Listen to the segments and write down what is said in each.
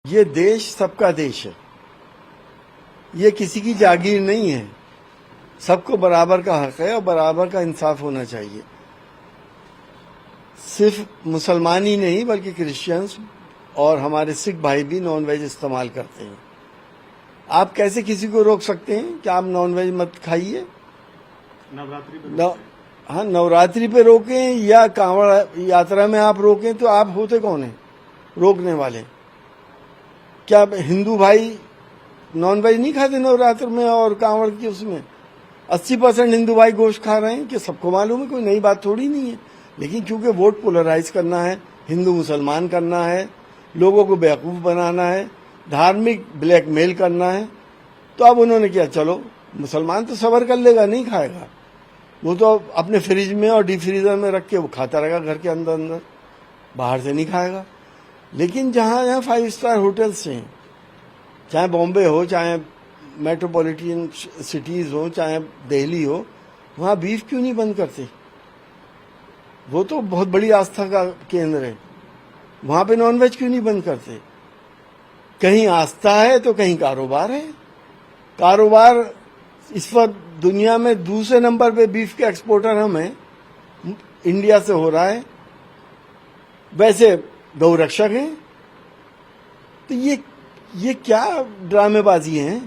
ये देश सबका देश है। ये किसी की जागीर नहीं है। सबको बराबर का हक है और बराबर का इंसाफ होना चाहिए। सिर्फ मुसलमान ही नहीं बल्कि क्रिश्चियंस और हमारे सिख भाई भी नॉन वेज इस्तेमाल करते हैं। आप कैसे किसी को रोक सकते हैं कि आप नॉन वेज मत खाइए? नवरात्रि पे हाँ, नवरात्रि पे रोकें या कांवड़ यात्रा में आप रोकें, तो आप होते कौन हैं रोकने वाले? क्या हिंदू भाई नॉन वेज नहीं खाते नवरात्र में और कांवड़ की उसमें? 80% हिंदू भाई गोश्त खा रहे हैं कि सबको मालूम है, कोई नई बात थोड़ी नहीं है। लेकिन क्योंकि वोट पोलराइज करना है, हिंदू मुसलमान करना है, लोगों को बेवकूफ बनाना है, धार्मिक ब्लैकमेल करना है, तो अब उन्होंने किया, चलो मुसलमान तो सबर कर लेगा, नहीं खाएगा, वो तो अपने फ्रिज में और डीप फ्रीजर में रख के वो खाता रहेगा घर के अंदर अंदर, बाहर से नहीं खाएगा। लेकिन जहाँ यहाँ 5 स्टार होटल्स हैं, चाहे बॉम्बे हो, चाहे मेट्रोपॉलिटन सिटीज हो, चाहे दिल्ली हो, वहाँ बीफ क्यों नहीं बंद करते? वो तो बहुत बड़ी आस्था का केंद्र है, वहाँ पे नॉनवेज क्यों नहीं बंद करते? कहीं आस्था है तो कहीं कारोबार है। कारोबार इस वक्त दुनिया में दूसरे नंबर पे बीफ के एक्सपोर्टर हम हैं, इंडिया से हो रहा है। वैसे गौ रक्षक हैं। तो ये क्या ड्रामेबाजी है?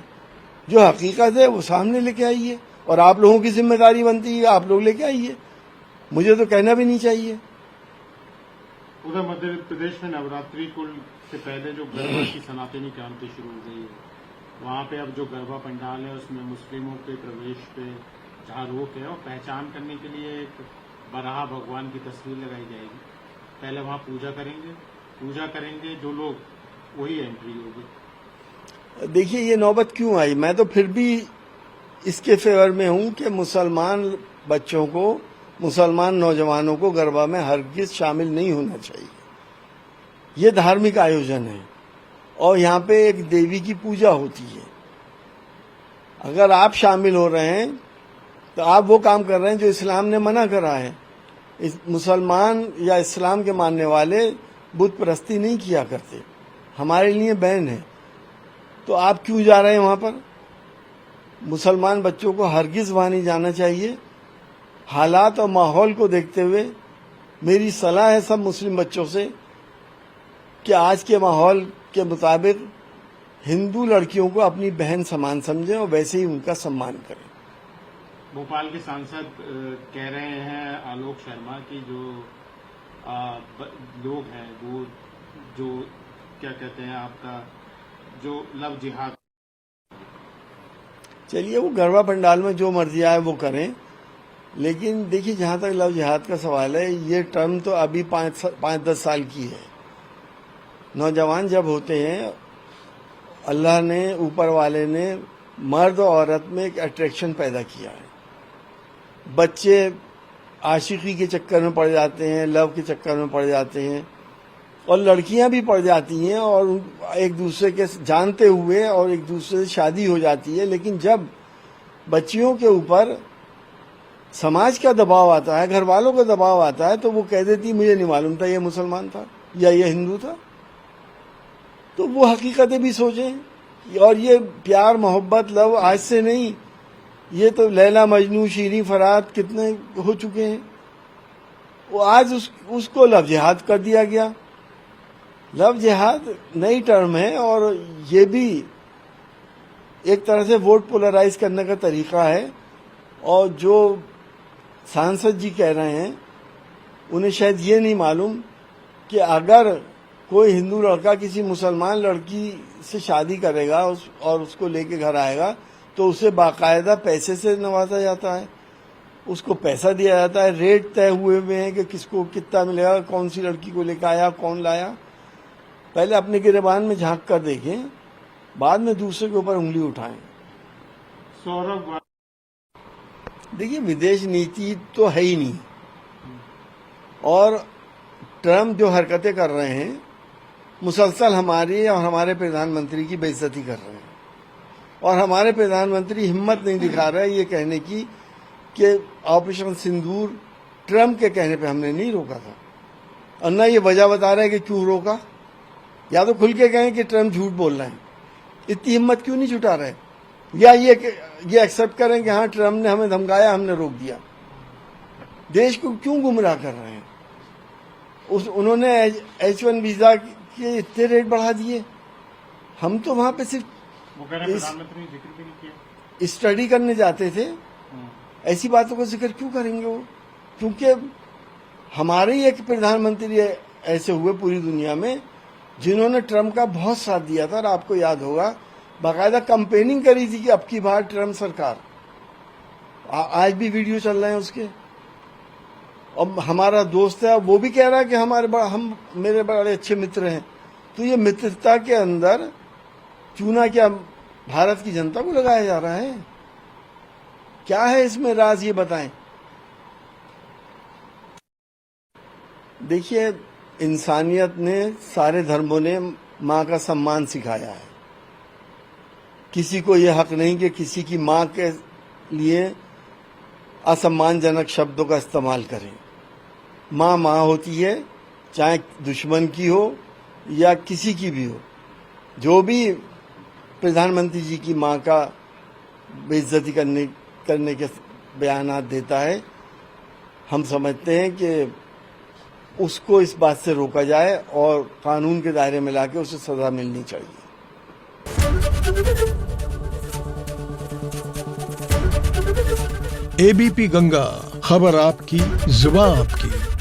जो हकीकत है वो सामने लेके आइए, और आप लोगों की जिम्मेदारी बनती है, आप लोग लेके आइए। मुझे तो कहना भी नहीं चाहिए। उधर मध्य प्रदेश में नवरात्रि कुल से पहले जो गरबा की सनातनी क्रांति शुरू हो गई है, वहाँ पे अब जो गरबा पंडाल है उसमें मुस्लिमों के प्रवेश पे जहाँ रोक है और पहचान करने के लिए एक बराह भगवान की तस्वीर लगाई जाएगी। पहले वहाँ पूजा करेंगे जो लोग, वही एंट्री होगी। देखिए ये नौबत क्यों आई? मैं तो फिर भी इसके फेवर में हूं कि मुसलमान बच्चों को, मुसलमान नौजवानों को गरबा में हरगिज शामिल नहीं होना चाहिए। ये धार्मिक आयोजन है और यहाँ पे एक देवी की पूजा होती है। अगर आप शामिल हो रहे हैं तो आप वो काम कर रहे हैं जो इस्लाम ने मना करा है। मुसलमान या इस्लाम के मानने वाले बुत परस्ती नहीं किया करते, हमारे लिए बैन है। तो आप क्यों जा रहे हैं वहां पर? मुसलमान बच्चों को हरगिज वहां नहीं जाना चाहिए। हालात और माहौल को देखते हुए मेरी सलाह है सब मुस्लिम बच्चों से कि आज के माहौल के मुताबिक हिंदू लड़कियों को अपनी बहन समान समझें और वैसे ही उनका सम्मान करें। भोपाल के सांसद कह रहे हैं आलोक शर्मा की जो लोग हैं वो जो क्या कहते हैं आपका जो लव जिहाद। चलिए वो गरबा पंडाल में जो मर्जी आए वो करें, लेकिन देखिए जहां तक लव जिहाद का सवाल है, ये टर्म तो अभी 5-10 साल की है। नौजवान जब होते हैं, अल्लाह ने, ऊपर वाले ने मर्द और औरत में एक अट्रैक्शन पैदा किया है। बच्चे आशिकी के चक्कर में पड़ जाते हैं, लव के चक्कर में पड़ जाते हैं, और लड़कियां भी पड़ जाती हैं और एक दूसरे के जानते हुए और एक दूसरे से शादी हो जाती है। लेकिन जब बच्चियों के ऊपर समाज का दबाव आता है, घर वालों का दबाव आता है, तो वो कह देती मुझे नहीं मालूम था ये मुसलमान था या ये हिंदू था। तो वो हकीकतें भी सोचें। और ये प्यार मोहब्बत लव आज से नहीं, ये तो लैला मजनू शीरी फरात कितने हो चुके हैं। वो आज उसको लव जिहाद कर दिया गया। लव जिहाद नई टर्म है और ये भी एक तरह से वोट पोलराइज करने का तरीका है। और जो सांसद जी कह रहे हैं, उन्हें शायद ये नहीं मालूम कि अगर कोई हिंदू लड़का किसी मुसलमान लड़की से शादी करेगा और उसको लेके घर आएगा तो उसे बाकायदा पैसे से नवाजा जाता है, उसको पैसा दिया जाता है, रेट तय हुए हुए हैं कि किसको कितना मिलेगा, कौन सी लड़की को लेकर आया, कौन लाया। पहले अपने गिरेबान में झांक कर देखें, बाद में दूसरे के ऊपर उंगली उठाएं। सौरभ, देखिए विदेश नीति तो है ही नहीं, और ट्रम्प जो हरकतें कर रहे हैं मुसलसल हमारी और हमारे प्रधानमंत्री की बेइज्जती कर रहे हैं। और हमारे प्रधानमंत्री हिम्मत नहीं दिखा रहे ये कहने की कि ऑपरेशन सिंदूर ट्रम्प के कहने पे हमने नहीं रोका था, और न ये वजह बता रहे कि क्यों रोका। या तो खुल के कहें कि ट्रम्प झूठ बोल रहे हैं, इतनी हिम्मत क्यों नहीं जुटा रहे, या ये एक्सेप्ट करें कि हाँ ट्रम्प ने हमें धमकाया, हमने रोक दिया। देश को क्यों गुमराह कर रहे हैं? उन्होंने H1 वीजा के इतने रेट बढ़ा दिए, हम तो वहां पे सिर्फ वो कह रहे हैं प्रधानमंत्री ने जिक्र भी नहीं किया। स्टडी करने जाते थे, ऐसी बातों का जिक्र क्यों करेंगे वो? क्योंकि हमारे ही एक प्रधानमंत्री ऐसे हुए पूरी दुनिया में जिन्होंने ट्रम्प का बहुत साथ दिया था, और आपको याद होगा बाकायदा कंपेनिंग करी थी कि अब की बार ट्रम्प सरकार। आज भी वीडियो चल रहे हैं उसके। अब हमारा दोस्त है, वो भी कह रहा है कि मेरे बड़े अच्छे मित्र हैं। तो ये मित्रता के अंदर चूना क्या भारत की जनता को लगाया जा रहा है? क्या है इसमें राज, ये बताएं। देखिए, इंसानियत ने, सारे धर्मों ने माँ का सम्मान सिखाया है। किसी को ये हक नहीं कि किसी की माँ के लिए असम्मानजनक शब्दों का इस्तेमाल करें। माँ माँ होती है, चाहे दुश्मन की हो या किसी की भी हो। जो भी प्रधानमंत्री जी की माँ का बेइज्जती करने के बयानात देता है, हम समझते हैं कि उसको इस बात से रोका जाए और कानून के दायरे में लाके उसे सजा मिलनी चाहिए। एबीपी गंगा, खबर आपकी, जुबान आपकी।